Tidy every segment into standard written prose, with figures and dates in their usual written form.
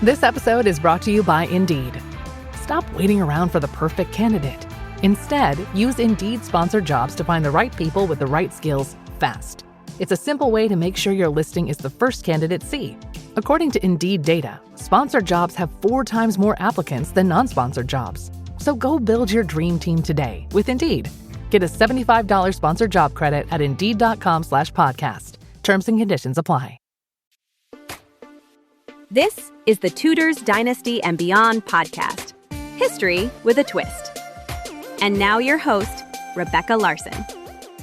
This episode is brought to you by Indeed. Stop waiting around for the perfect candidate. Instead, use Indeed sponsored jobs to find the right people with the right skills fast. It's a simple way to make sure your listing is the first candidates see. According to Indeed data, sponsored jobs have 4 times more applicants than non-sponsored jobs. So go build your dream team today with Indeed. Get a $75 sponsored job credit at Indeed.com/podcast. Terms and conditions apply. This is the Tudors Dynasty and Beyond podcast. History with a twist. And now your host, Rebecca Larson.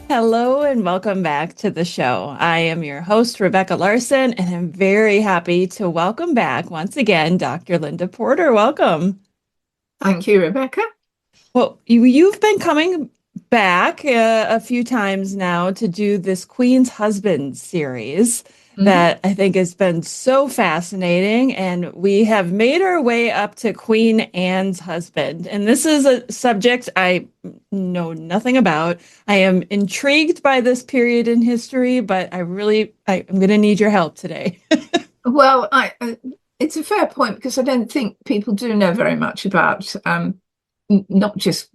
Hello and welcome back to the show. I am your host, Rebecca Larson, and I'm very happy to welcome back once again, Dr. Linda Porter. Welcome. Thank you, Rebecca. Well, you've been coming back a few times now to do this Queen's Husband series that I think has been so fascinating. And we have made our way up to Queen Anne's husband. And this is a subject I know nothing about. I am intrigued by this period in history, but I'm going to need your help today. Well, it's a fair point because I don't think people do know very much about not just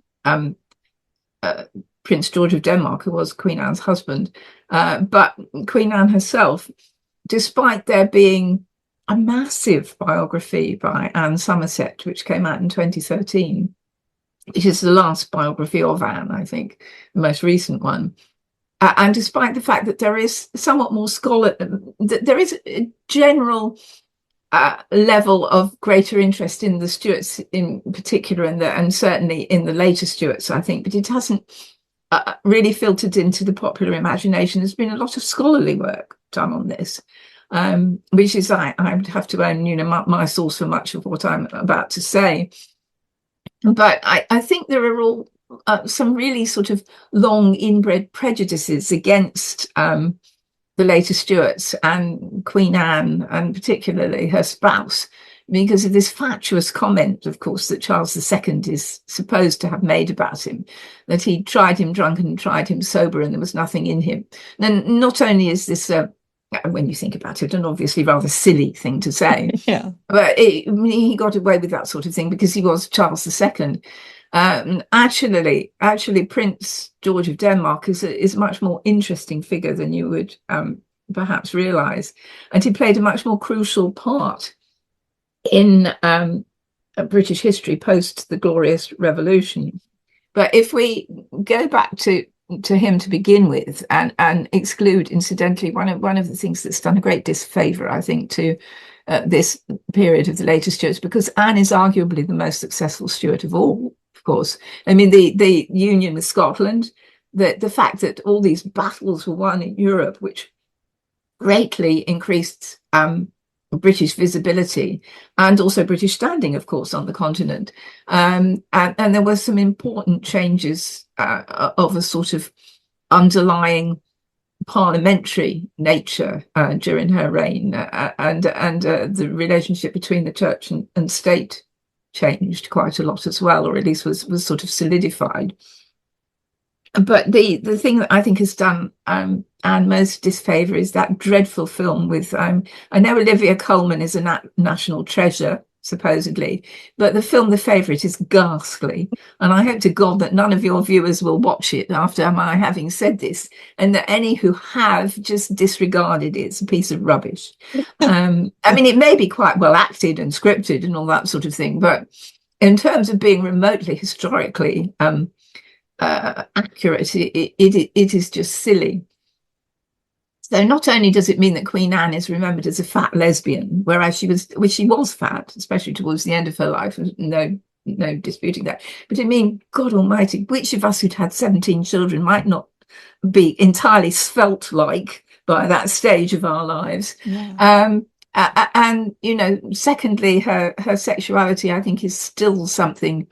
Prince George of Denmark, who was Queen Anne's husband, but Queen Anne herself. Despite there being a massive biography by Anne Somerset, which came out in 2013, which is the last biography of Anne, I think, the most recent one. And despite the fact that there is somewhat more there is a general level of greater interest in the Stuarts in particular, and certainly in the later Stuarts, I think, but it hasn't really filtered into the popular imagination. There's been a lot of scholarly work done on this, which is, I would have to own, my source for much of what I'm about to say. But I think there are all some really sort of long inbred prejudices against the later Stuarts and Queen Anne, and particularly her spouse, because of this fatuous comment, of course, that Charles II is supposed to have made about him, that he tried him drunk and tried him sober and there was nothing in him. And not only is this, when you think about it, an obviously rather silly thing to say, yeah, but he got away with that sort of thing because he was Charles II. Actually, Prince George of Denmark is a much more interesting figure than you would perhaps realise. And he played a much more crucial part in British history post the Glorious Revolution. But if we go back to him to begin with and exclude, incidentally, one of the things that's done a great disfavour, I think, to this period of the later Stuarts, because Anne is arguably the most successful Stuart of all, of course. I mean, the union with Scotland, the fact that all these battles were won in Europe, which greatly increased British visibility and also British standing, of course, on the continent. And there were some important changes of a sort of underlying parliamentary nature during her reign, and the relationship between the church and state changed quite a lot as well, or at least was sort of solidified. But the thing that I think has done Anne most disfavour is that dreadful film with, I know Olivia Colman is a national treasure, supposedly, but the film The Favourite is ghastly. And I hope to God that none of your viewers will watch it after my having said this, and that any who have just disregarded it's a piece of rubbish. I mean, it may be quite well acted and scripted and all that sort of thing, but in terms of being remotely historically accurate, it is just silly. So not only does it mean that Queen Anne is remembered as a fat lesbian, whereas she was fat, especially towards the end of her life, no disputing that, but it means, God almighty, which of us who'd had 17 children might not be entirely svelte-like by that stage of our lives? Yeah. And, secondly, her sexuality, I think, is still something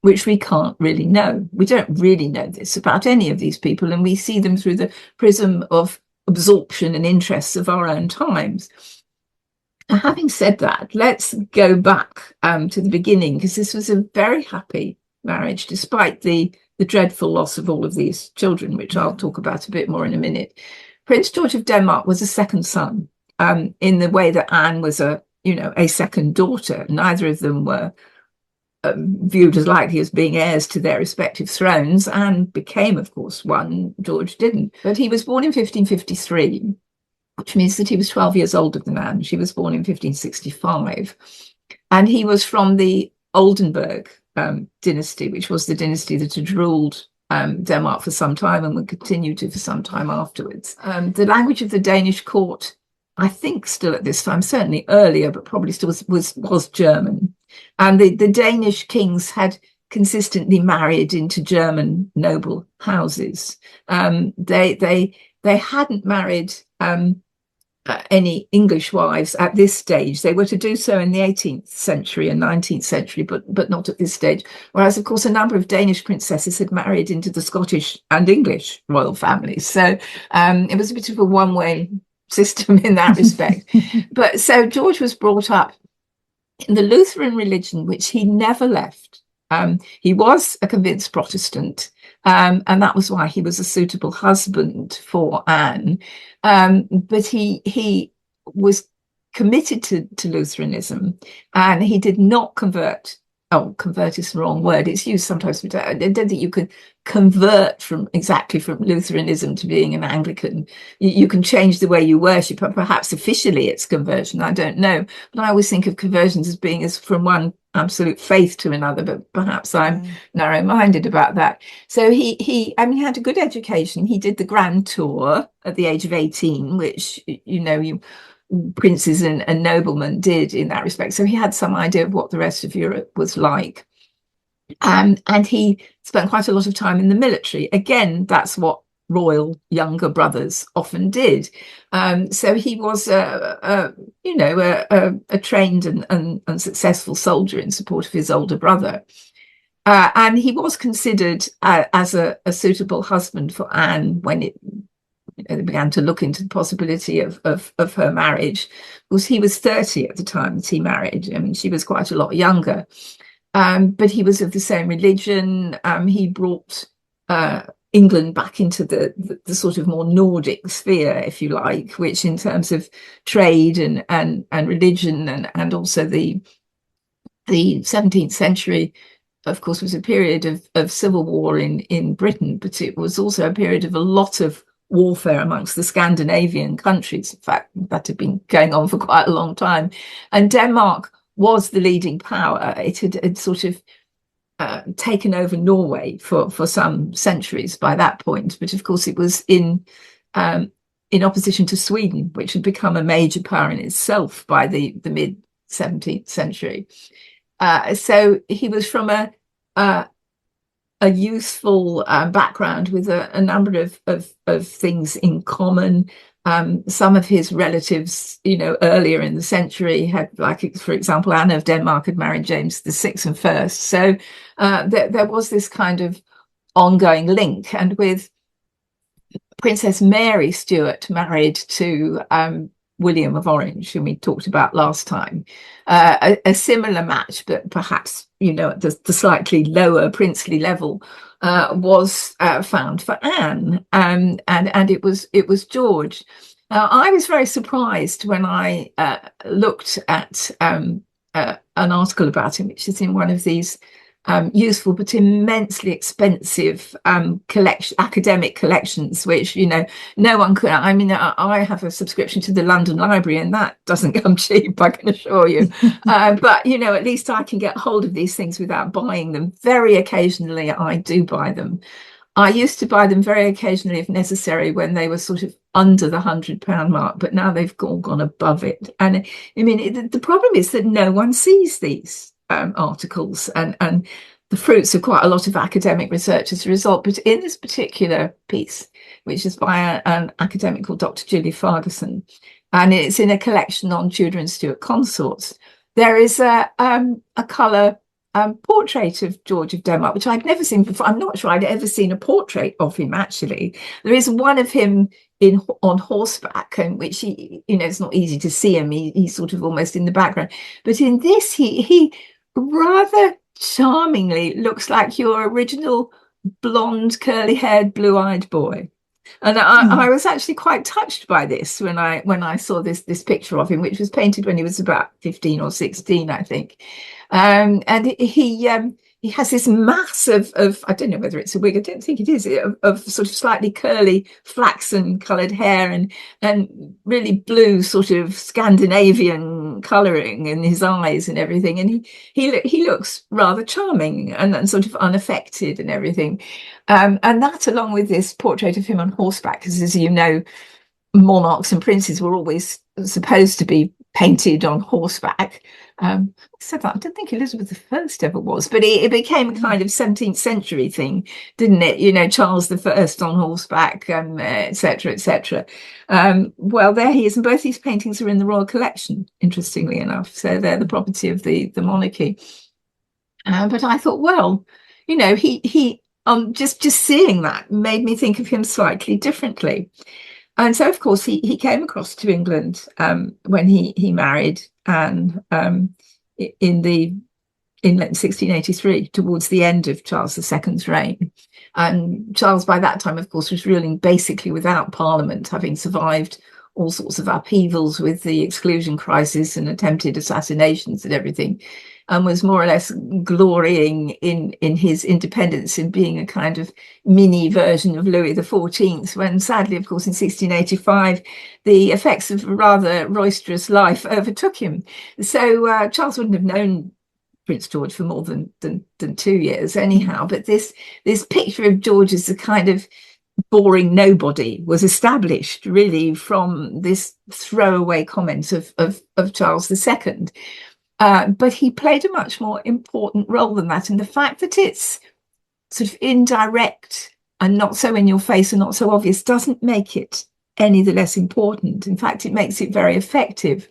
which we can't really know. We don't really know this about any of these people, and we see them through the prism of absorption and interests of our own times. Now, having said that, let's go back to the beginning, because this was a very happy marriage, despite the dreadful loss of all of these children, which I'll talk about a bit more in a minute. Prince George of Denmark was a second son, in the way that Anne was a a second daughter. Neither of them were viewed as likely as being heirs to their respective thrones. Anne became, of course, one. George didn't. But he was born in 1553, which means that he was 12 years older than Anne. She was born in 1565. And he was from the Oldenburg dynasty, which was the dynasty that had ruled Denmark for some time and would continue to for some time afterwards. The language of the Danish court, I think still at this time, certainly earlier, but probably still was German. And the Danish kings had consistently married into German noble houses. They hadn't married any English wives at this stage. They were to do so in the 18th century and 19th century, but not at this stage. Whereas, of course, a number of Danish princesses had married into the Scottish and English royal families. So it was a bit of a one-way system in that respect. But so George was brought up in the Lutheran religion, which he never left. He was a convinced Protestant, and that was why he was a suitable husband for Anne. But he was committed to Lutheranism, and he did not convert. Oh, convert is the wrong word. It's used sometimes. I don't think you can convert from Lutheranism to being an Anglican. You can change the way you worship, and perhaps officially it's conversion. I don't know. But I always think of conversions as being as from one absolute faith to another, but perhaps I'm narrow-minded about that. So he had a good education. He did the Grand Tour at the age of 18, which, princes and noblemen did in that respect. So he had some idea of what the rest of Europe was like. And he spent quite a lot of time in the military. Again, that's what royal younger brothers often did. So he was a trained and successful soldier in support of his older brother. And he was considered as a suitable husband for Anne when they began to look into the possibility of her marriage. Because he was 30 at the time that he married. I mean, she was quite a lot younger. But he was of the same religion. He brought England back into the sort of more Nordic sphere, if you like, which in terms of trade and religion and also the 17th century, of course, was a period of civil war in Britain, but it was also a period of a lot of warfare amongst the Scandinavian countries. In fact, that had been going on for quite a long time. And Denmark was the leading power. It had sort of taken over Norway for some centuries by that point. But of course, it was in opposition to Sweden, which had become a major power in itself by the mid 17th century. So he was from a youthful background with a number of things in common. Some of his relatives, earlier in the century had, like, for example, Anne of Denmark had married James VI and first. So there was this kind of ongoing link. And with Princess Mary Stuart married to William of Orange, whom we talked about last time, a similar match, but perhaps, at the slightly lower princely level, was found for Anne, and it was George. I was very surprised when I looked at an article about him, which is in one of these useful but immensely expensive academic collections, which no one could. I mean, I have a subscription to the London Library, and that doesn't come cheap, I can assure you. But at least I can get hold of these things without buying them. Very occasionally, I do buy them. I used to buy them very occasionally, if necessary, when they were sort of under the £100 mark, but now they've all gone above it. And I mean, the problem is that no one sees these articles and the fruits of quite a lot of academic research as a result. But in this particular piece, which is by an academic called Dr. Julie Farguson, and it's in a collection on Tudor and Stuart consorts, there is a colour portrait of George of Denmark, which I'd never seen before. I'm not sure I'd ever seen a portrait of him, actually. There is one of him on horseback, and which it's not easy to see him. He's sort of almost in the background. But in this, he rather charmingly looks like your original blonde, curly-haired, blue-eyed boy. And I was actually quite touched by this when I saw this picture of him, which was painted when he was about 15 or 16, I think. And he has this mass of I don't know whether it's a wig, I don't think it is, of sort of slightly curly flaxen coloured hair and really blue sort of Scandinavian colouring in his eyes and everything. And he looks rather charming and sort of unaffected and everything. And that, along with this portrait of him on horseback, because as you know, monarchs and princes were always supposed to be painted on horseback. I said that, I don't think Elizabeth I ever was, but it became a kind of 17th century thing, didn't it? You know, Charles I on horseback, etc., etc. Well, there he is, and both these paintings are in the royal collection, interestingly enough. So they're the property of the monarchy. But I thought, well, you know, he just seeing that made me think of him slightly differently. And so, of course, he came across to England when he married Anne in 1683, towards the end of Charles II's reign. And Charles, by that time, of course, was ruling basically without Parliament, having survived all sorts of upheavals with the exclusion crisis and attempted assassinations and everything, and was more or less glorying in his independence, in being a kind of mini version of Louis XIV, when sadly, of course, in 1685, the effects of a rather roisterous life overtook him. So Charles wouldn't have known Prince George for more than 2 years anyhow, but this picture of George as a kind of boring nobody was established really from this throwaway comment of Charles II. But he played a much more important role than that. And the fact that it's sort of indirect and not so in your face and not so obvious doesn't make it any the less important. In fact, it makes it very effective.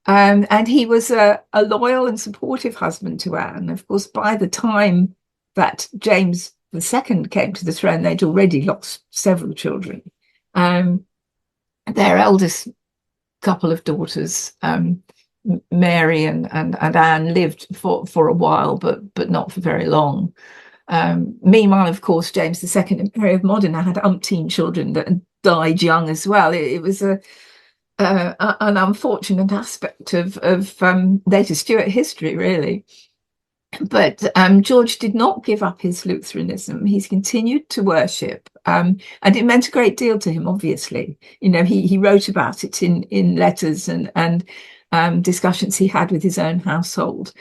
And he was a loyal and supportive husband to Anne. Of course, by the time that James II came to the throne, they'd already lost several children. Their eldest couple of daughters, Mary and Anne, lived for a while, but not for very long. Meanwhile, of course, James II and Mary of Modena had umpteen children that died young as well. It was an unfortunate aspect of later Stuart history, really. But George did not give up his Lutheranism. He's continued to worship, and it meant a great deal to him, obviously. You know, he wrote about it in letters and discussions he had with his own household.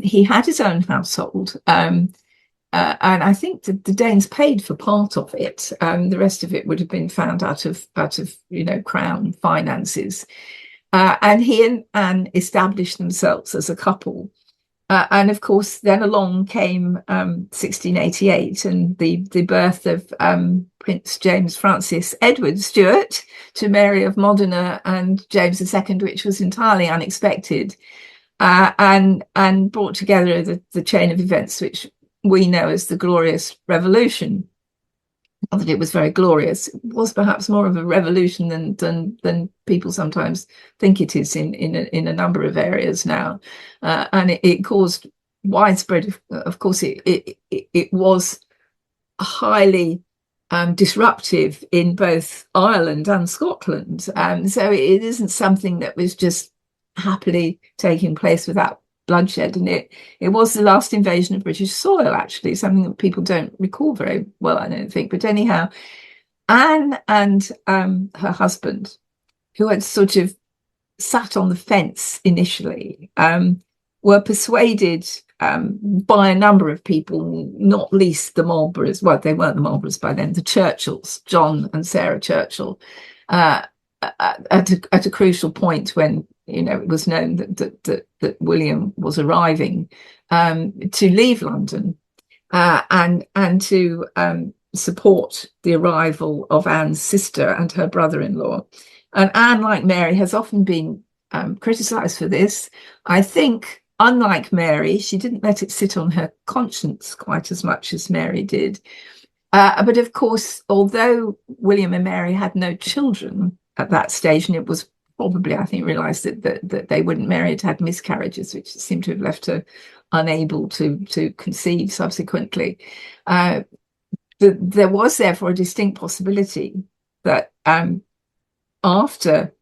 He had his own household, and I think the Danes paid for part of it. The rest of it would have been found out of crown finances. And he and Anne established themselves as a couple. And of course, then along came 1688 and the birth of Prince James Francis Edward Stuart to Mary of Modena and James II, which was entirely unexpected, and brought together the chain of events which we know as the Glorious Revolution. Not that it was very glorious; it was perhaps more of a revolution than people sometimes think it is in a number of areas now, and it caused widespread. Of course, it was highly disruptive in both Ireland and Scotland, so it isn't something that was just happily taking place without bloodshed, and it was the last invasion of British soil, actually, something that people don't recall very well, I don't think. But anyhow, Anne and her husband, who had sort of sat on the fence initially, were persuaded by a number of people, not least the Marlboroughs. Well, they weren't the Marlboroughs by then, the Churchills, John and Sarah Churchill, at a crucial point when it was known that William was arriving, to leave London and to support the arrival of Anne's sister and her brother-in-law. And Anne, like Mary, has often been criticised for this. I think, unlike Mary, she didn't let it sit on her conscience quite as much as Mary did. But of course, although William and Mary had no children at that stage, and it was probably, I think, realised that they wouldn't marry, had miscarriages, which seemed to have left her unable to conceive subsequently. there was therefore a distinct possibility that after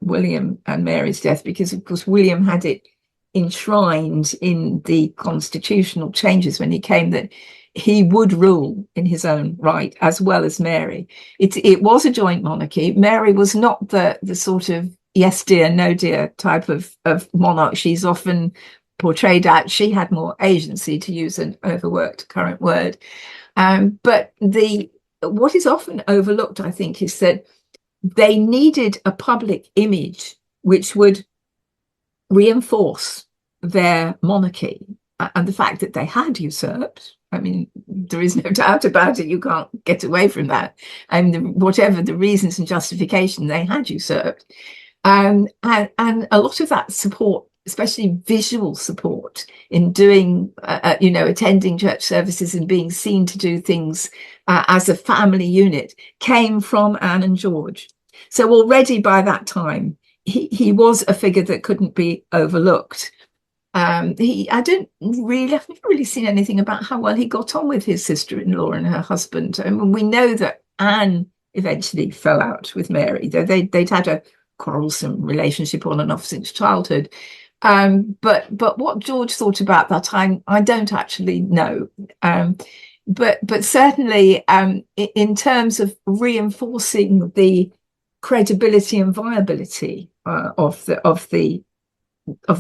William and Mary's death, because of course William had it enshrined in the constitutional changes when he came, that he would rule in his own right as well as Mary. It was a joint monarchy. Mary was not the sort of yes dear, no dear type of monarch she's often portrayed at. She had more agency, to use an overworked current word. But what is often overlooked, I think, is that they needed a public image which would reinforce their monarchy and the fact that they had usurped. I mean, there is no doubt about it. You can't get away from that. And whatever the reasons and justification, they had usurped. And a lot of that support, especially visual support in doing, attending church services and being seen to do things as a family unit, came from Anne and George. So already by that time, he was a figure that couldn't be overlooked. I've never really seen anything about how well he got on with his sister-in-law and her husband. I mean, we know that Anne eventually fell out with Mary, though they'd had a quarrelsome relationship on and off since childhood. But what George thought about that, I don't actually know. But certainly, in terms of reinforcing the credibility and viability of the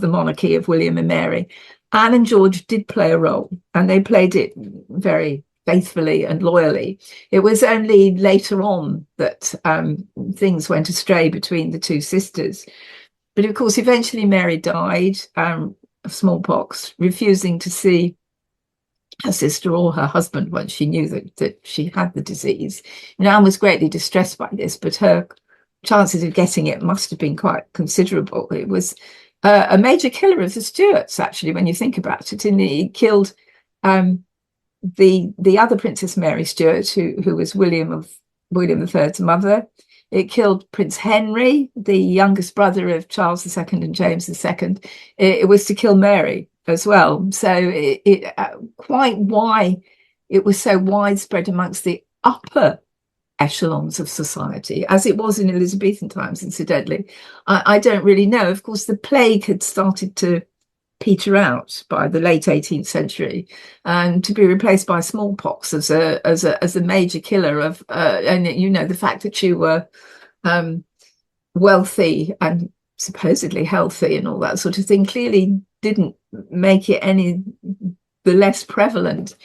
monarchy of William and Mary, Anne and George did play a role, and they played it very faithfully and loyally. It was only later on that things went astray between the two sisters. But of course, eventually Mary died of smallpox, refusing to see her sister or her husband once she knew that she had the disease. And Anne was greatly distressed by this, but her chances of getting it must have been quite considerable. It was a major killer of the Stuarts, actually, when you think about it. And he killed the other Princess Mary Stuart, who was William III's mother. It killed Prince Henry, the youngest brother of Charles II and James II. It was to kill Mary as well. So quite why it was so widespread amongst the upper echelons of society, as it was in Elizabethan times, incidentally, I don't really know. Of course, the plague had started to peter out by the late 18th century, and to be replaced by smallpox as a major killer of, and the fact that you were wealthy and supposedly healthy and all that sort of thing clearly didn't make it any the less prevalent.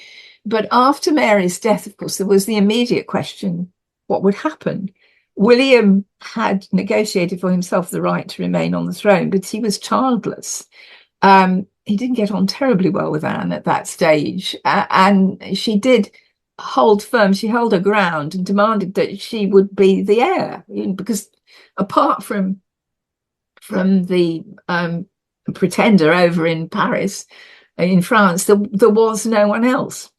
But after Mary's death, of course, there was the immediate question: what would happen? William had negotiated for himself the right to remain on the throne, but he was childless. He didn't get on terribly well with Anne at that stage, and she did hold firm. She held her ground and demanded that she would be the heir, because apart from the pretender over in Paris, in France, there was no one else.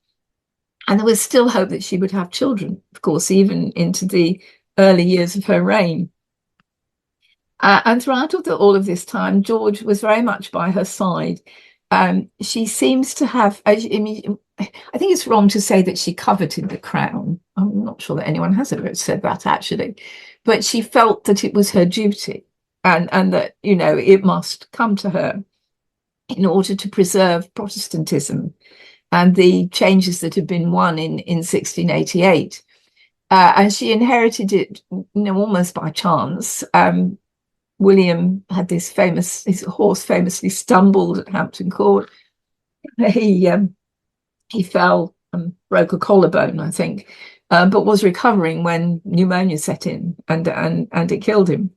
And there was still hope that she would have children, of course, even into the early years of her reign. And throughout all of this time, George was very much by her side. She seems to have, I think it's wrong to say that she coveted the crown. I'm not sure that anyone has ever said that, actually. But she felt that it was her duty, and that, it must come to her in order to preserve Protestantism and the changes that had been won in 1688. And she inherited it, almost by chance. William had his horse famously stumbled at Hampton Court. He fell and broke a collarbone, I think, but was recovering when pneumonia set in, and it killed him.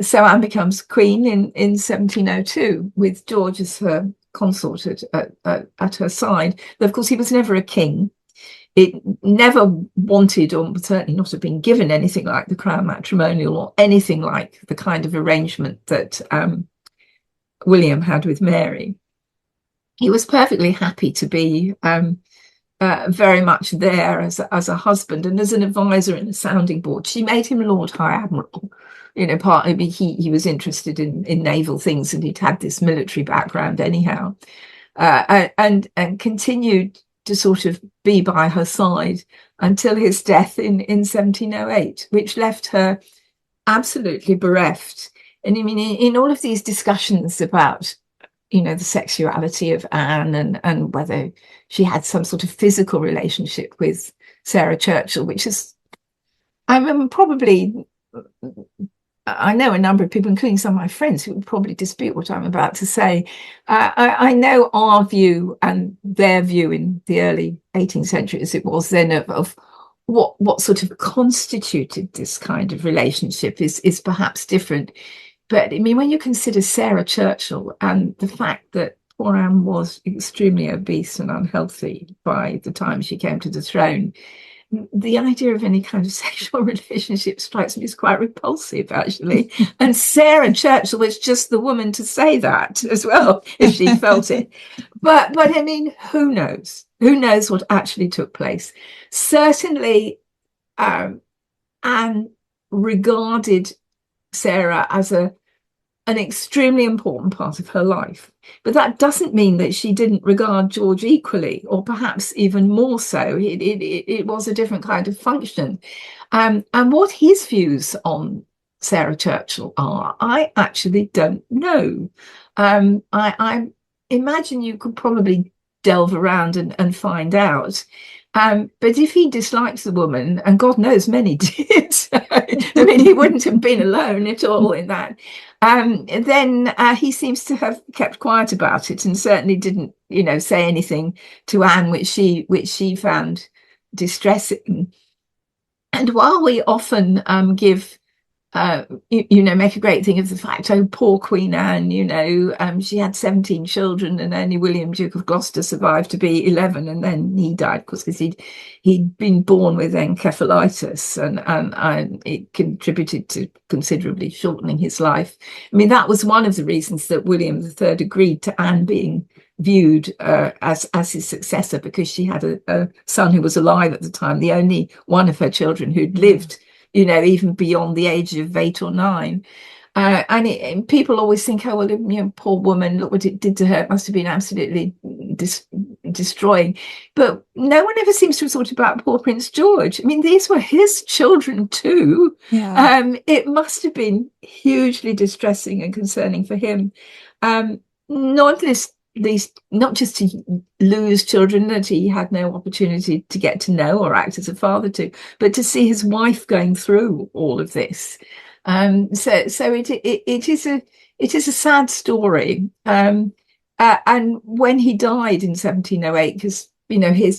So Anne becomes queen in 1702 with George as her consort at her side. But of course, he was never a king. It never wanted, or would certainly not have been given, anything like the crown matrimonial or anything like the kind of arrangement that William had with Mary. He was perfectly happy to be very much there as a husband and as an advisor and a sounding board. She made him Lord High Admiral. Partly he was interested in naval things, and he'd had this military background anyhow, and continued to sort of be by her side until his death in 1708, which left her absolutely bereft. And I mean, in all of these discussions about, the sexuality of Anne and whether she had some sort of physical relationship with Sarah Churchill, which is, I mean, probably, I know a number of people, including some of my friends, who would probably dispute what I'm about to say. I know our view and their view in the early 18th century, as it was then, of what sort of constituted this kind of relationship is perhaps different. But I mean, when you consider Sarah Churchill and the fact that poor Anne was extremely obese and unhealthy by the time she came to the throne, the idea of any kind of sexual relationship strikes me as quite repulsive, actually. And Sarah Churchill was just the woman to say that as well, if she felt it. But I mean, who knows? Who knows what actually took place? Certainly, Anne regarded Sarah as an extremely important part of her life. But that doesn't mean that she didn't regard George equally, or perhaps even more so. It was a different kind of function. And what his views on Sarah Churchill are, I actually don't know. I imagine you could probably delve around and find out. But if he dislikes the woman, and God knows many did, I mean, he wouldn't have been alone at all in that, then he seems to have kept quiet about it, and certainly didn't, say anything to Anne which she found distressing. And while we often give make a great thing of the fact, oh, poor Queen Anne, she had 17 children and only William, Duke of Gloucester, survived to be 11, and then he died because he'd been born with encephalitis, and it contributed to considerably shortening his life. I mean, that was one of the reasons that William III agreed to Anne being viewed as his successor, because she had a son who was alive at the time, the only one of her children who'd lived even beyond the age of 8 or 9. And people always think, oh, well, poor woman, look what it did to her. It must have been absolutely destroying. But no one ever seems to have thought about poor Prince George. I mean, these were his children too. Yeah. It must have been hugely distressing and concerning for him. Not just to lose children that he had no opportunity to get to know or act as a father to, but to see his wife going through all of this. So it is a sad story. And when he died in 1708, because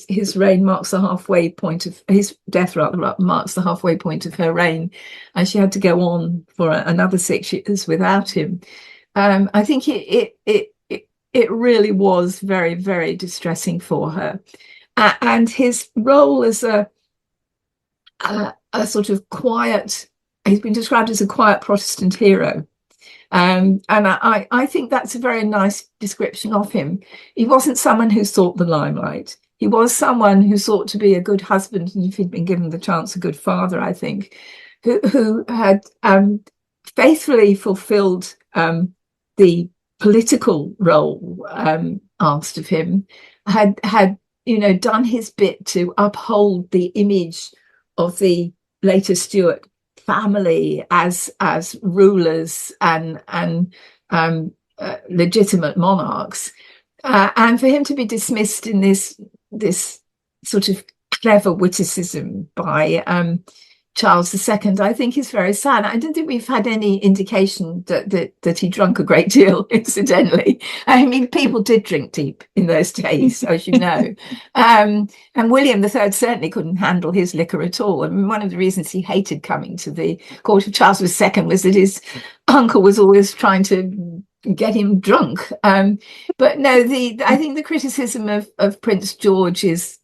his reign marks the halfway point of his death, rather, marks the halfway point of her reign, and she had to go on for another 6 years without him. I think it really was very, very distressing for her. And his role as a sort of quiet, he's been described as a quiet Protestant hero. And I think that's a very nice description of him. He wasn't someone who sought the limelight. He was someone who sought to be a good husband, and if he'd been given the chance, a good father, I think, who had faithfully fulfilled the political role asked of him, had done his bit to uphold the image of the later Stuart family as rulers and legitimate monarchs, and for him to be dismissed in this sort of clever witticism by Charles II, I think is very sad. I don't think we've had any indication that he drank a great deal, incidentally. I mean, people did drink deep in those days, as you know. And William III certainly couldn't handle his liquor at all. I mean, one of the reasons he hated coming to the court of Charles II was that his uncle was always trying to get him drunk. But no, I think the criticism of Prince George is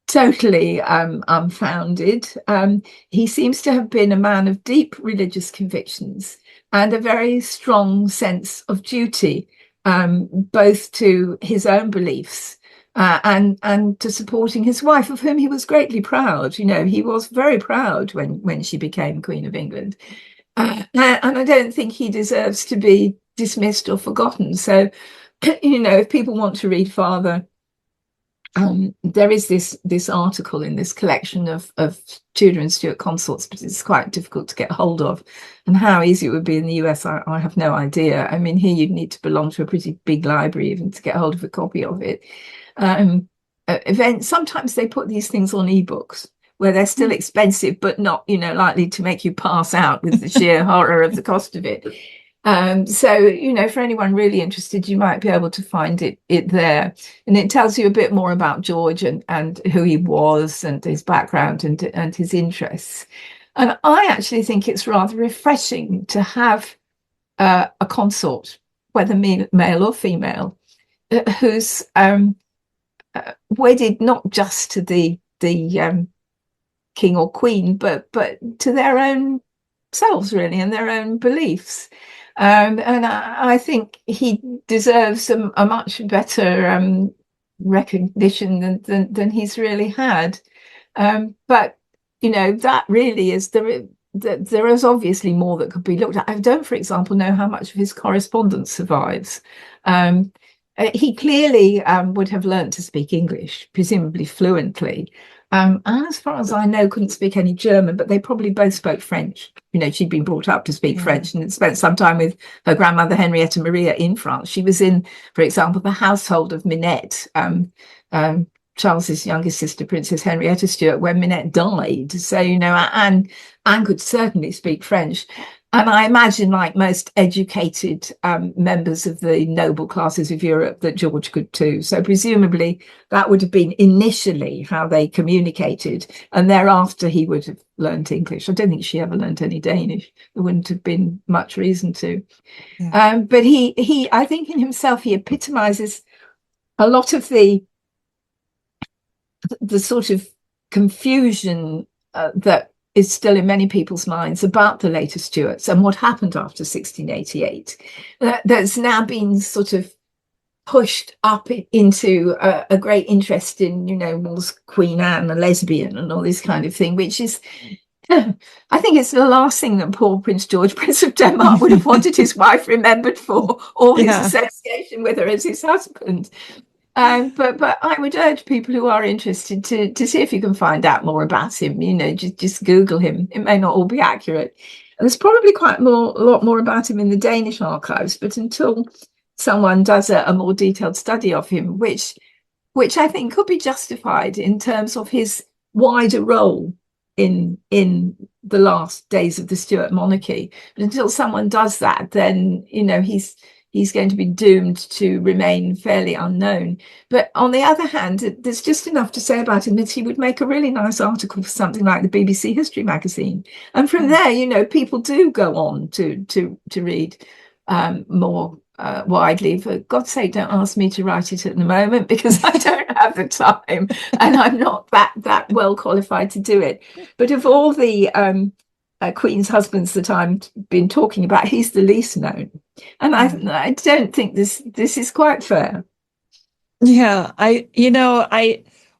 totally unfounded. He seems to have been a man of deep religious convictions and a very strong sense of duty, both to his own beliefs and to supporting his wife, of whom he was greatly proud. He was very proud when she became Queen of England. And I don't think he deserves to be dismissed or forgotten. So if people want to read farther, there is this article in this collection of Tudor and Stuart consorts, but it's quite difficult to get hold of. And how easy it would be in the US, I have no idea. I mean, here you'd need to belong to a pretty big library even to get hold of a copy of it. Sometimes they put these things on ebooks where they're still expensive, but not, likely to make you pass out with the sheer horror of the cost of it. So, for anyone really interested, you might be able to find it there. And it tells you a bit more about George and who he was and his background and his interests. And I actually think it's rather refreshing to have a consort, whether male or female, who's wedded not just to the king or queen, but to their own selves, really, and their own beliefs. And I think he deserves a much better recognition than he's really had. But that really is there is obviously more that could be looked at. I don't, for example, know how much of his correspondence survives. He clearly would have learned to speak English, presumably fluently. And as far as I know, couldn't speak any German, but they probably both spoke French. She'd been brought up to speak French and spent some time with her grandmother, Henrietta Maria, in France. She was in, for example, the household of Minette, Charles's youngest sister, Princess Henrietta Stuart, when Minette died. So, Anne could certainly speak French. And I imagine, like most educated members of the noble classes of Europe, that George could too. So presumably that would have been initially how they communicated. And thereafter he would have learned English. I don't think she ever learned any Danish. There wouldn't have been much reason to. Yeah. But he, I think in himself, he epitomizes a lot of the sort of confusion that is still in many people's minds about the later Stuarts and what happened after 1688. That's now been sort of pushed up into a great interest in, was Queen Anne a lesbian and all this kind of thing, which is, I think it's the last thing that poor Prince George, Prince of Denmark, would have wanted his wife remembered for, or his association with her as his husband. But I would urge people who are interested to see if you can find out more about him. Just Google him. It may not all be accurate. And there's probably a lot more about him in the Danish archives. But until someone does a more detailed study of him, which I think could be justified in terms of his wider role in the last days of the Stuart monarchy. But until someone does that, then he's going to be doomed to remain fairly unknown. But on the other hand, there's just enough to say about him that he would make a really nice article for something like the BBC History magazine. And from there, people do go on to read more widely. For God's sake, don't ask me to write it at the moment, because I don't have the time and I'm not that well qualified to do it. But of all the Queen's husbands that I've been talking about, he's the least known. And I don't think this is quite fair. Yeah,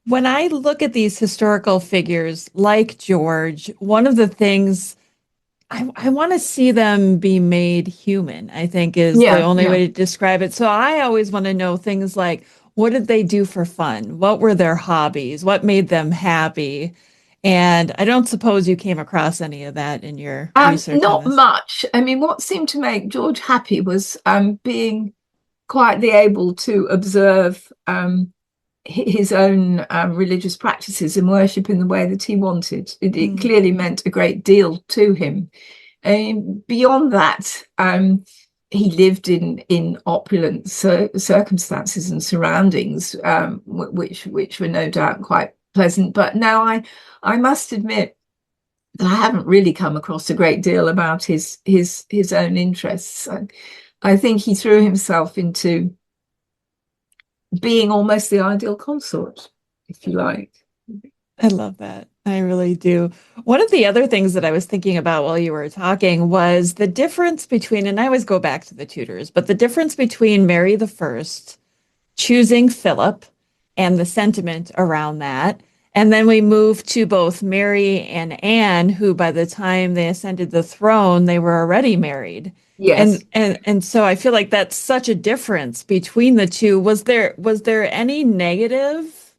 when I look at these historical figures like George, one of the things I want to see them be made human, I think is the only way to describe it. So I always want to know things like, what did they do for fun? What were their hobbies? What made them happy? And I don't suppose you came across any of that in your research. Not much. I mean, what seemed to make George happy was being quietly able to observe his own religious practices and worship in the way that he wanted. It clearly meant a great deal to him. Beyond that, he lived in opulent circumstances and surroundings, which were no doubt quite pleasant. But now I must admit that I haven't really come across a great deal about his own interests. I think he threw himself into being almost the ideal consort, if you like. I love that. I really do. One of the other things that I was thinking about while you were talking was the difference between, and I always go back to the Tudors, but the difference between Mary I choosing Philip and the sentiment around that. And then we move to both Mary and Anne, who by the time they ascended the throne, they were already married. Yes. And so I feel like that's such a difference between the two. Was there any negative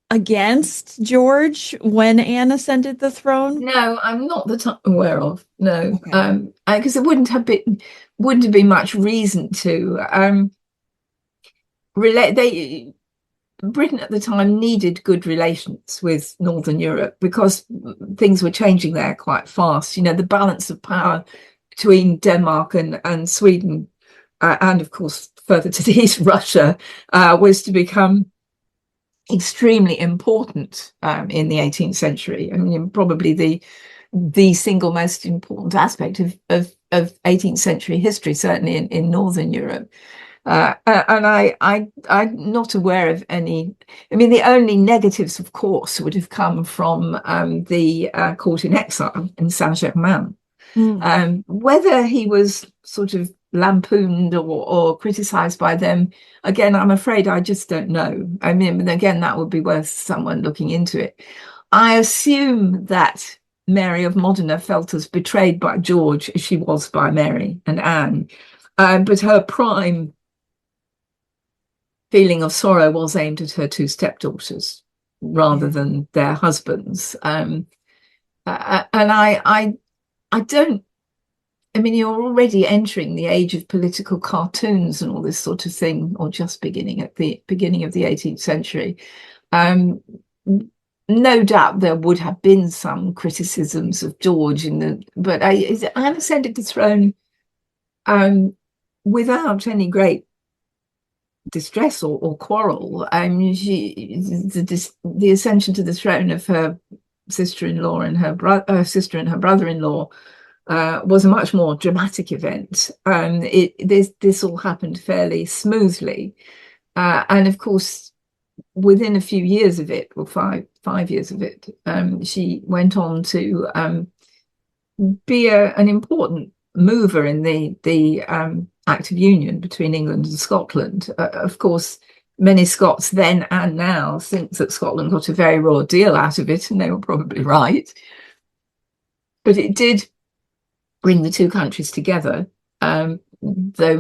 against George when Anne ascended the throne? No, I'm not that I'm aware of. No, Okay. because there wouldn't have been much reason to relate. Britain at the time needed good relations with Northern Europe because things were changing there quite fast. You know, the balance of power between Denmark and Sweden, and of course further to the east, Russia, was to become extremely important in the 18th century. I mean, probably the single most important aspect of 18th century history, certainly in Northern Europe. And I'm not aware of any. I mean, the only negatives, of course, would have come from the court in exile in Saint-Germain. Whether he was sort of lampooned or criticized by them, again, I'm afraid I just don't know. I mean, again, that would be worth someone looking into it. I assume that Mary of Modena felt as betrayed by George as she was by Mary and Anne, but her prime feeling of sorrow was aimed at her two stepdaughters rather than their husbands. And I don't. I mean, you're already entering the age of political cartoons and all this sort of thing, or just beginning of the 18th century. No doubt there would have been some criticisms of George but Anne ascended the throne without any great distress or quarrel. The ascension to the throne of her sister-in-law and her sister and her brother-in-law was a much more dramatic event. This all happened fairly smoothly, and of course, within a few years of it, or five years of it, she went on to be an important mover in the Act of Union between England and Scotland. Of course, many Scots then and now think that Scotland got a very raw deal out of it, and they were probably right. But it did bring the two countries together, though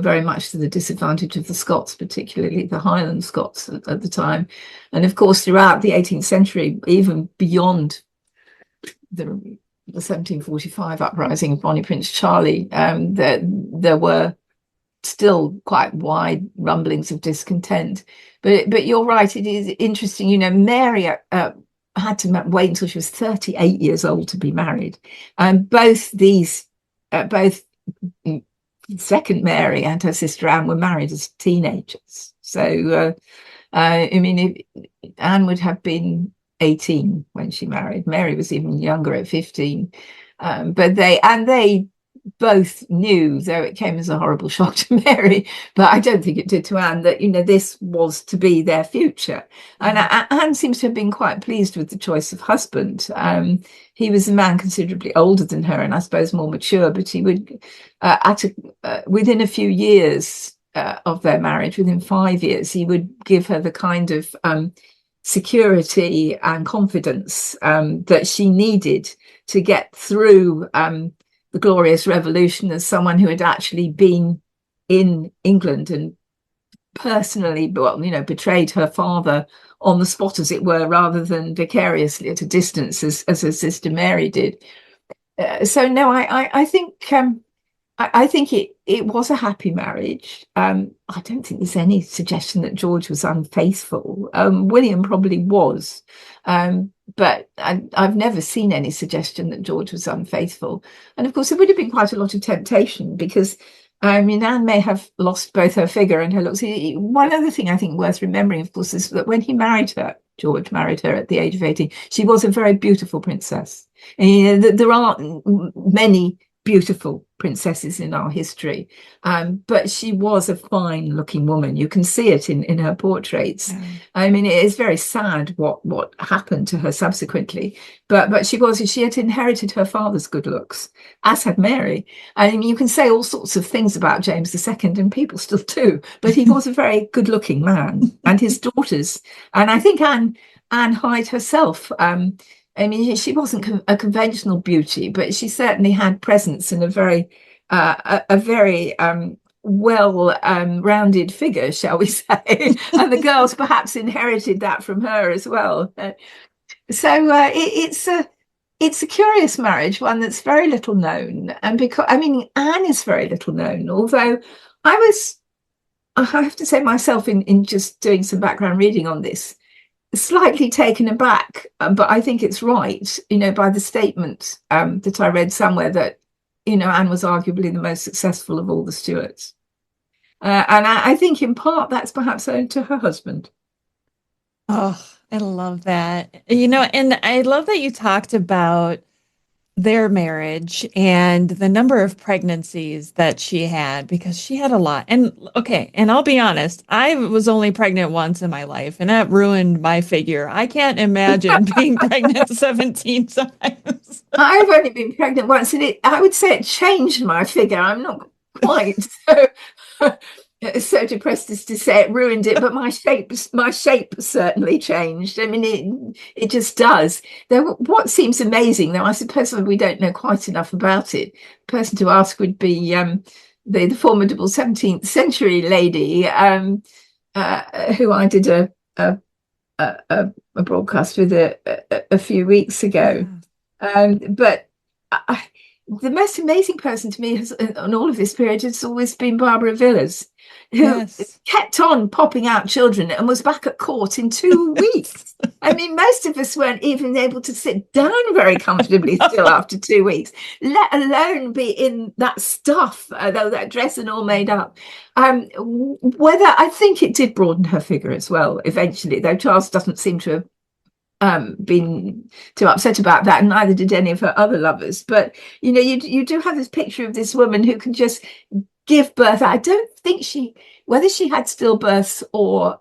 very much to the disadvantage of the Scots, particularly the Highland Scots at the time. And of course, throughout the 18th century, even beyond the 1745 uprising of Bonnie Prince Charlie, there were still quite wide rumblings of discontent. But you're right, it is interesting. You know, Mary had to wait until she was 38 years old to be married. And both second Mary and her sister Anne were married as teenagers. So, I mean, Anne would have been 18 when she married. Mary was even younger at 15. But they both knew, though it came as a horrible shock to Mary, but I don't think it did to Anne, that, you know, this was to be their future. And Anne seems to have been quite pleased with the choice of husband. He was a man considerably older than her and I suppose more mature, but he would, within a few years of their marriage, within 5 years, he would give her the kind of security and confidence that she needed to get through the Glorious Revolution, as someone who had actually been in England and personally, well, you know, betrayed her father on the spot, as it were, rather than vicariously at a distance, as her sister Mary did. So no, I think it was a happy marriage. I don't think there's any suggestion that George was unfaithful. William probably was, but I've never seen any suggestion that George was unfaithful. And of course, there would have been quite a lot of temptation because, I mean, Anne may have lost both her figure and her looks. One other thing I think worth remembering, of course, is that when he married her, George married her at the age of 18, she was a very beautiful princess. And, you know, there aren't many beautiful princesses in our history, but she was a fine looking woman. You can see it in her portraits. I mean, it is very sad what happened to her subsequently, but she had inherited her father's good looks, as had Mary. I mean, you can say all sorts of things about James II, and people still do, but he was a very good looking man. And his daughters, and I think Anne Hyde herself, I mean, she wasn't a conventional beauty, but she certainly had presence and a very a very well rounded figure, shall we say, and the girls perhaps inherited that from her as well. It's a curious marriage, one that's very little known, and because I mean Anne is very little known, although I have to say myself in just doing some background reading on this, slightly taken aback, but I think it's right, by the statement that I read somewhere that, Anne was arguably the most successful of all the Stuarts. And I think in part that's perhaps owed to her husband. Oh, I love that. And I love that you talked about their marriage and the number of pregnancies that she had, because she had a lot. And okay, and I'll be honest, I was only pregnant once in my life, and that ruined my figure. I can't imagine being pregnant 17 times. I've only been pregnant once, and I would say it changed my figure. I'm not quite so depressed as to say it ruined it, but my shape certainly changed. I mean, it just does. Though what seems amazing, though I suppose we don't know quite enough about it, the person to ask would be the formidable 17th century lady who I did a broadcast with a few weeks ago. But the most amazing person to me on all of this period has always been Barbara Villiers, who kept on popping out children and was back at court in 2 weeks. I mean, most of us weren't even able to sit down very comfortably still after 2 weeks, let alone be in that stuff, though that dress and all made up. Whether I think it did broaden her figure as well eventually, though Charles doesn't seem to have been too upset about that, and neither did any of her other lovers. But you do have this picture of this woman who can just give birth. I don't think whether she had stillbirths or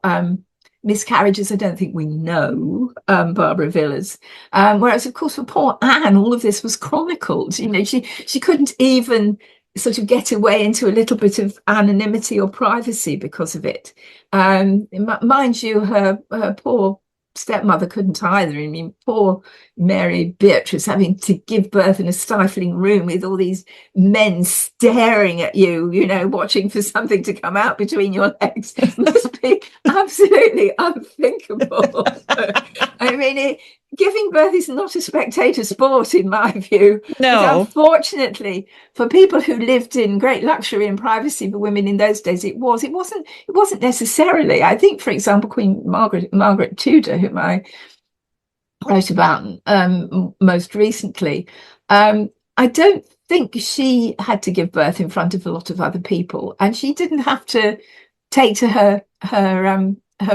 miscarriages, I don't think we know, Barbara Villiers. Whereas, of course, for poor Anne, all of this was chronicled. She couldn't even sort of get away into a little bit of anonymity or privacy because of it. Mind you, her poor stepmother couldn't either. I mean, poor Mary Beatrice having to give birth in a stifling room with all these men staring at you, watching for something to come out between your legs must be absolutely unthinkable. I mean, giving birth is not a spectator sport, in my view. No. But unfortunately, for people who lived in great luxury and privacy for women in those days, it wasn't necessarily. I think, for example, Queen Margaret Tudor, whom I wrote about most recently, I don't think she had to give birth in front of a lot of other people, and she didn't have to take to her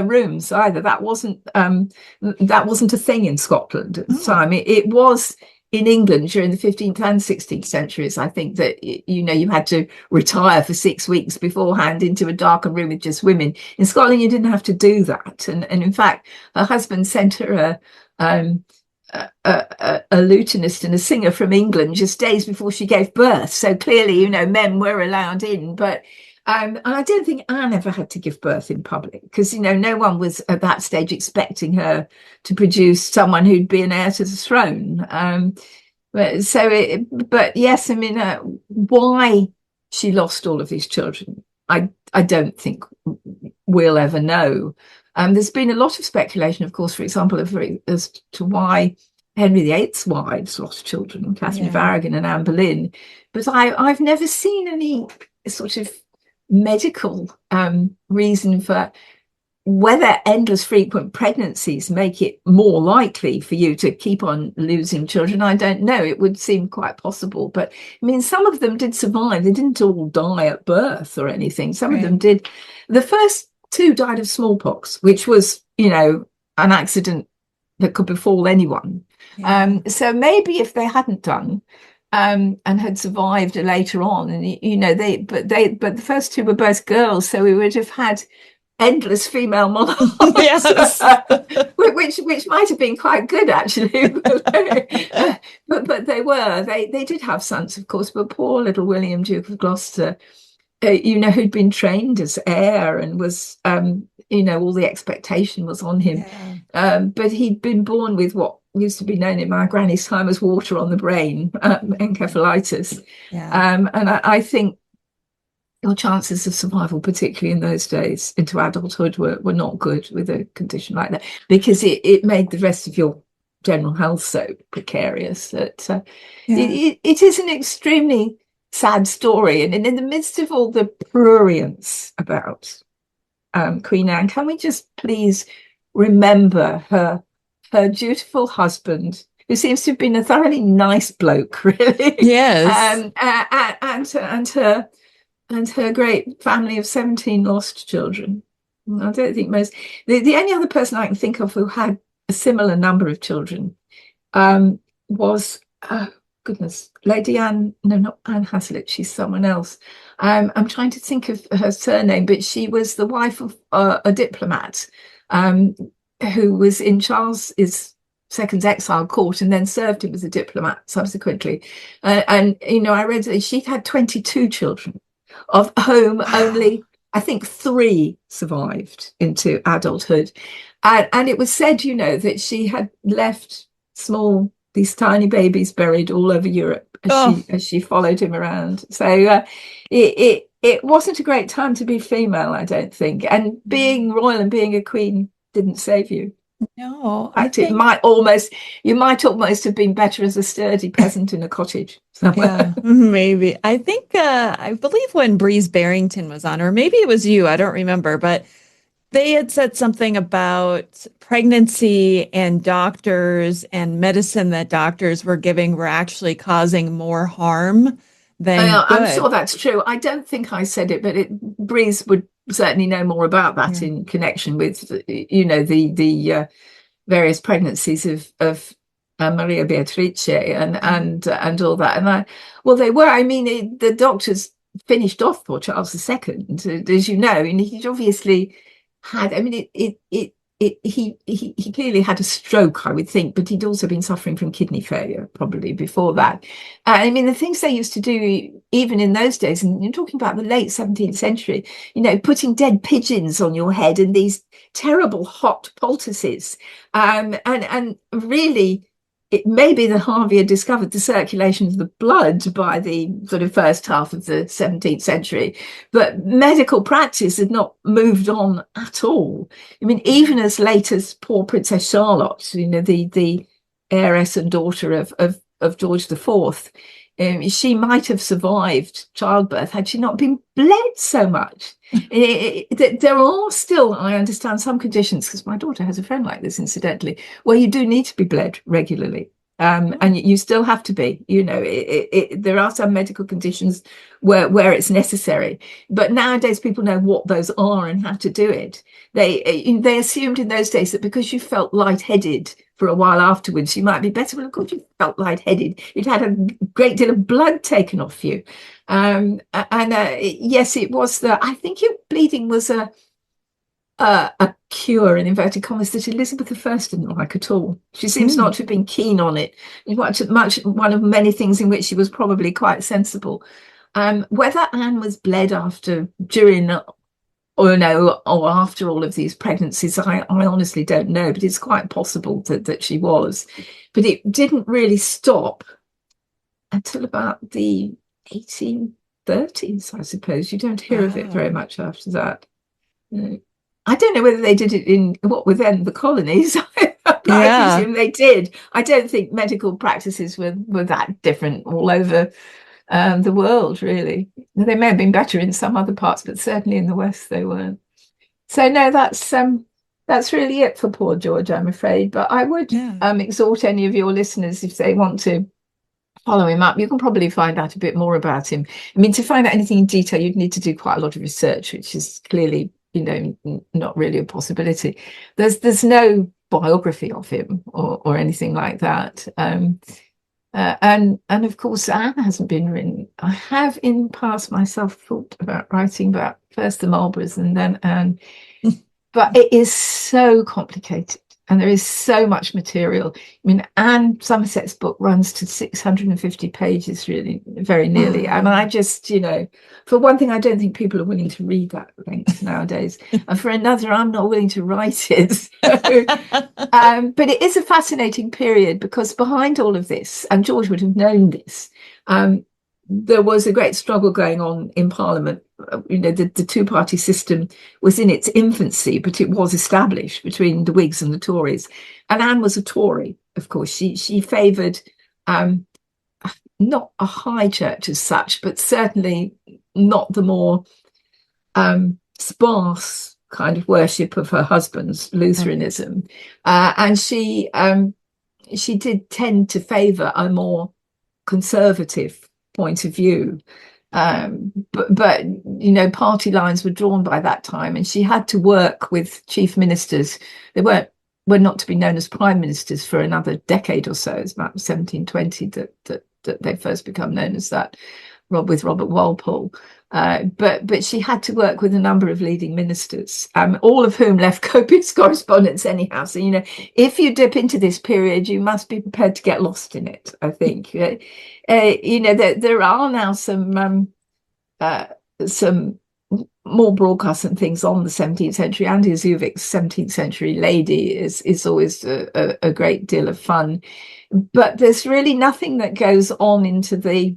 rooms either. That wasn't a thing in Scotland at the time. It was in England during the 15th and 16th centuries. I think that you had to retire for 6 weeks beforehand into a darkened room with just women. In Scotland, you didn't have to do that, and in fact, her husband sent her a lutenist and a singer from England just days before she gave birth. So clearly, men were allowed in, but. And I don't think Anne ever had to give birth in public because, no one was at that stage expecting her to produce someone who'd be an heir to the throne. But yes, I mean, why she lost all of these children, I don't think we'll ever know. There's been a lot of speculation, of course, for example, as to why Henry VIII's wives lost children, Catherine of Aragon and Anne Boleyn. But I've never seen any sort of medical reason for whether endless frequent pregnancies make it more likely for you to keep on losing children. I don't know. It would seem quite possible. But I mean, some of them did survive. They didn't all die at birth or anything. Some of them did. The first two died of smallpox, which was, an accident that could befall anyone. So maybe if they hadn't done, and had survived later on, and but the first two were both girls, so we would have had endless female monarchs, which might have been quite good actually. but they did have sons, of course. But poor little William, Duke of Gloucester, who'd been trained as heir and was all the expectation was on him, but he'd been born with what used to be known in my granny's time as water on the brain, encephalitis. Yeah. And I think your chances of survival, particularly in those days into adulthood, were not good with a condition like that, because it made the rest of your general health so precarious that it is an extremely sad story. And in the midst of all the prurience about Queen Anne, can we just please remember her dutiful husband, who seems to have been a thoroughly nice bloke, really? Yes. And her great family of 17 lost children. I don't think the only other person I can think of who had a similar number of children was, goodness, Lady Anne, no, not Anne Hazlitt, she's someone else. I'm trying to think of her surname, but she was the wife of a diplomat who was in Charles's second exile court and then served him as a diplomat subsequently. And I read that she'd had 22 children, of whom only, I think, 3 survived into adulthood. And it was said, that she had left these tiny babies buried all over Europe as she followed him around. So it wasn't a great time to be female, I don't think. And being royal and being a queen didn't save you. No, In fact, you might almost have been better as a sturdy peasant in a cottage somewhere. Yeah, maybe. I think, I believe when Breeze Barrington was on, or maybe it was you, I don't remember, but they had said something about pregnancy and doctors and medicine that doctors were giving were actually causing more harm than good. I'm sure that's true. I don't think I said it, but Breeze would certainly know more about that in connection with, the various pregnancies of Maria Beatrice and all that. They were. I mean, the doctors finished off poor Charles II, as you know, and he'd obviously had. I mean, he clearly had a stroke, I would think, but he'd also been suffering from kidney failure probably before that. I mean, the things they used to do even in those days, and you're talking about the late 17th century, putting dead pigeons on your head and these terrible hot poultices, and really. It may be that Harvey had discovered the circulation of the blood by the sort of first half of the 17th century, but medical practice had not moved on at all. I mean, even as late as poor Princess Charlotte, the heiress and daughter of George IV, she might have survived childbirth had she not been bled so much. There are still, I understand, some conditions, because my daughter has a friend like this, incidentally, where you do need to be bled regularly. And you still have to be, there are some medical conditions where it's necessary. But nowadays people know what those are and how to do it. They assumed in those days that because you felt lightheaded for a while afterwards, you might be better. Well, of course, you felt lightheaded. You'd had a great deal of blood taken off you. Yes, it was I think bleeding was a cure, in inverted commas, that Elizabeth I didn't like at all. She seems not to have been keen on it. Much one of many things in which she was probably quite sensible. Whether Anne was bled during, or after all of these pregnancies, I honestly don't know, but it's quite possible that she was. But it didn't really stop until about the 1830s, I suppose. You don't hear of it very much after that. I don't know whether they did it in what were then the colonies. I presume they did. I don't think medical practices were that different all over the world, really. They may have been better in some other parts, but certainly in the West they weren't. So no, that's really it for poor George, I'm afraid. But I would exhort any of your listeners, if they want to follow him up, you can probably find out a bit more about him. I mean, to find out anything in detail, you'd need to do quite a lot of research, which is clearly not really a possibility. There's no biography of him or anything like that. And of course, Anne hasn't been written. I have in the past myself thought about writing about first the Marlboroughs and then Anne, but it is so complicated. And there is so much material. I mean, Anne Somerset's book runs to 650 pages, really, very nearly. And I just, for one thing, I don't think people are willing to read that length nowadays. And for another, I'm not willing to write it. But it is a fascinating period, because behind all of this, and George would have known this, there was a great struggle going on in Parliament. The two-party system was in its infancy, but it was established between the Whigs and the Tories. And Anne was a Tory, of course. She favoured not a high church as such, but certainly not the more sparse kind of worship of her husband's Lutheranism. And she did tend to favour a more conservative point of view, but party lines were drawn by that time, and she had to work with chief ministers. They were not to be known as prime ministers for another decade or so. It's about 1720 that they first become known as that, with Robert Walpole. But she had to work with a number of leading ministers, all of whom left copious correspondence anyhow. So, if you dip into this period, you must be prepared to get lost in it, I think. There are now some more broadcasts and things on the 17th century. Andy Zuvic's 17th Century Lady is always a great deal of fun. But there's really nothing that goes on into the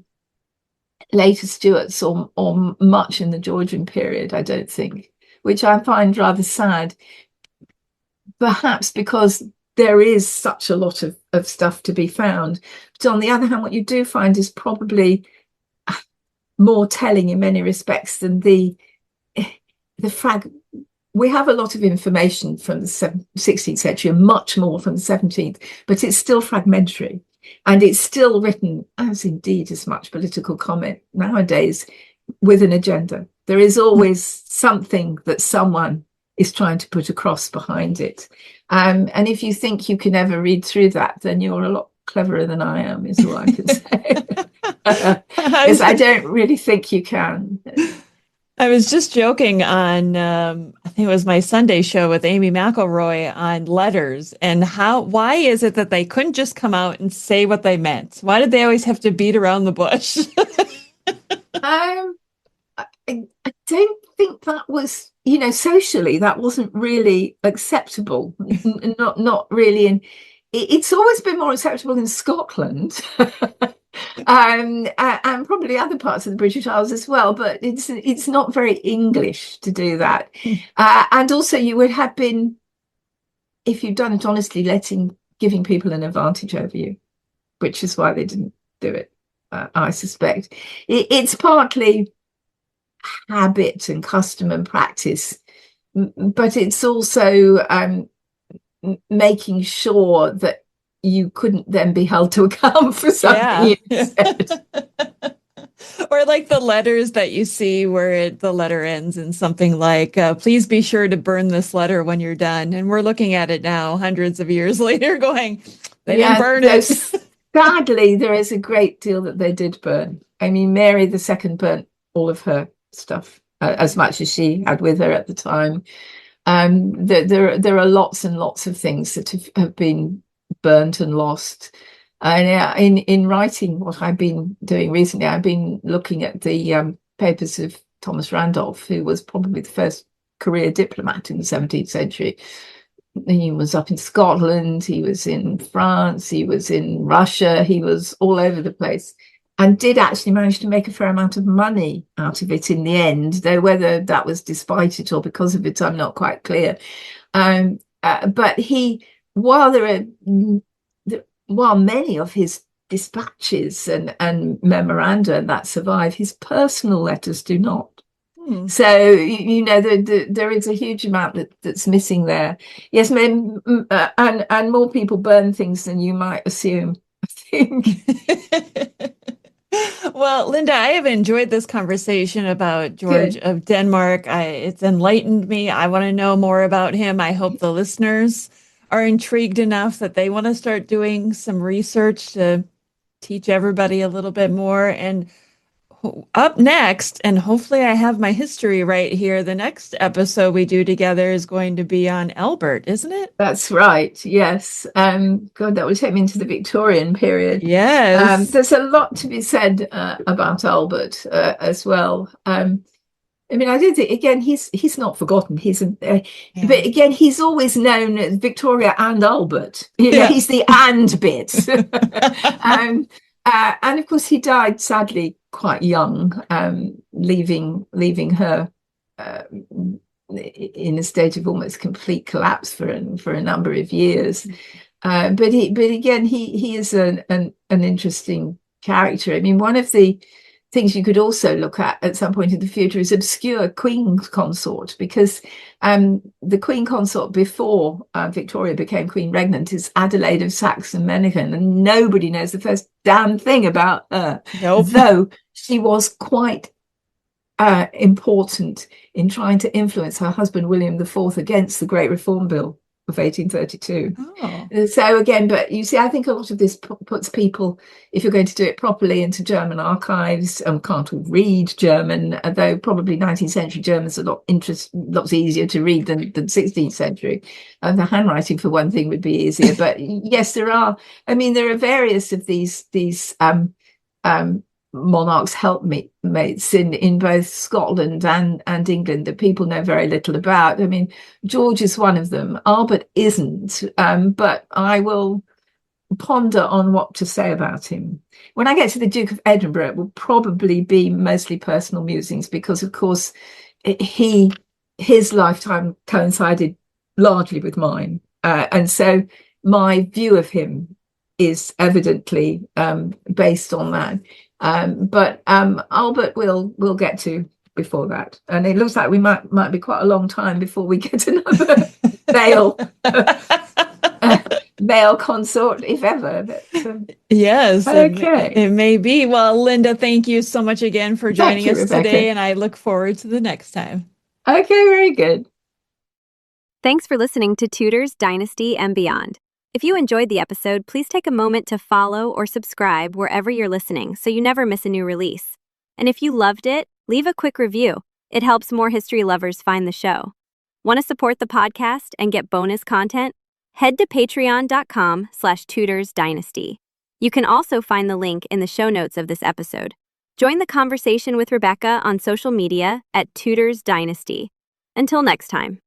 later Stuarts or much in the Georgian period, I don't think, which I find rather sad, perhaps because there is such a lot of stuff to be found. But on the other hand, what you do find is probably more telling in many respects than the we have a lot of information from the 16th century and much more from the 17th, but it's still fragmentary. And it's still written, as indeed as much political comment nowadays, with an agenda. There is always something that someone is trying to put across behind it. And if you think you can ever read through that, then you're a lot cleverer than I am, is all I can say. Because I don't really think you can. I was just joking on, I think it was my Sunday show with Amy McElroy on letters, and why is it that they couldn't just come out and say what they meant? Why did they always have to beat around the bush? I don't think that was, socially, that wasn't really acceptable. Not really. It's always been more acceptable in Scotland. And probably other parts of the British Isles as well, but it's not very English to do that. And also you would have been, if you'd done it honestly, giving people an advantage over you, which is why they didn't do it, I suspect. It's partly habit and custom and practice, but it's also making sure that you couldn't then be held to account for something you said. Or like the letters that you see where the letter ends in something like, please be sure to burn this letter when you're done. And we're looking at it now, hundreds of years later, going, they didn't burn it. Sadly, there is a great deal that they did burn. I mean, Mary II burnt all of her stuff, as much as she had with her at the time. There are lots and lots of things that have been burnt and lost. And in writing what I've been doing recently, I've been looking at the papers of Thomas Randolph, who was probably the first career diplomat in the 17th century. He was up in Scotland, he was in France, he was in Russia, he was all over the place, and did actually manage to make a fair amount of money out of it in the end, though whether that was despite it or because of it, I'm not quite clear. But while many of his dispatches and memoranda that survive, his personal letters do not. So there is a huge amount that's missing there. Yes, and more people burn things than you might assume, I think. Well, Linda, I have enjoyed this conversation about George of Denmark. It's enlightened me. I want to know more about him. I hope the listeners are intrigued enough that they want to start doing some research to teach everybody a little bit more. And up next, and hopefully I have my history right here, the next episode we do together is going to be on Albert, isn't it? That's right. Yes. God, that would take me into the Victorian period. Yes. There's a lot to be said about Albert as well. I mean, I do think again he's not forgotten. But again, he's always known as Victoria and Albert. He's the and bit. And of course, he died sadly quite young, leaving her in a state of almost complete collapse for a number of years. But again, he is an interesting character. I mean, one of the things you could also look at some point in the future is obscure queen consort, because the queen consort before Victoria became queen regnant is Adelaide of Saxe-Meiningen, and nobody knows the first damn thing about her. Nope. Though she was quite important in trying to influence her husband William IV against the Great Reform Bill of 1832. Oh. So again, but you see, I think a lot of this puts people, if you're going to do it properly, into German archives. Can't all read German, though probably 19th century German's lots easier to read than 16th century. The handwriting, for one thing, would be easier. But yes, there are various of these monarchs' helpmates in both Scotland and England that people know very little about. I mean, George is one of them. Albert isn't, but I will ponder on what to say about him. When I get to the Duke of Edinburgh, it will probably be mostly personal musings, because, of course, his lifetime coincided largely with mine, and so my view of him is evidently based on that. But Albert we'll get to before that, and it looks like we might be quite a long time before we get another male consort, if ever. But, yes, okay. It may be. Well, Linda, thank you so much again for joining us Rebecca. today, and I look forward to the next time. Okay, very good. Thanks for listening to Tudors, Dynasty, and Beyond. If you enjoyed the episode, please take a moment to follow or subscribe wherever you're listening so you never miss a new release. And if you loved it, leave a quick review. It helps more history lovers find the show. Want to support the podcast and get bonus content? Head to patreon.com/tudorsdynasty. You can also find the link in the show notes of this episode. Join the conversation with Rebecca on social media at Tudors Dynasty. Until next time.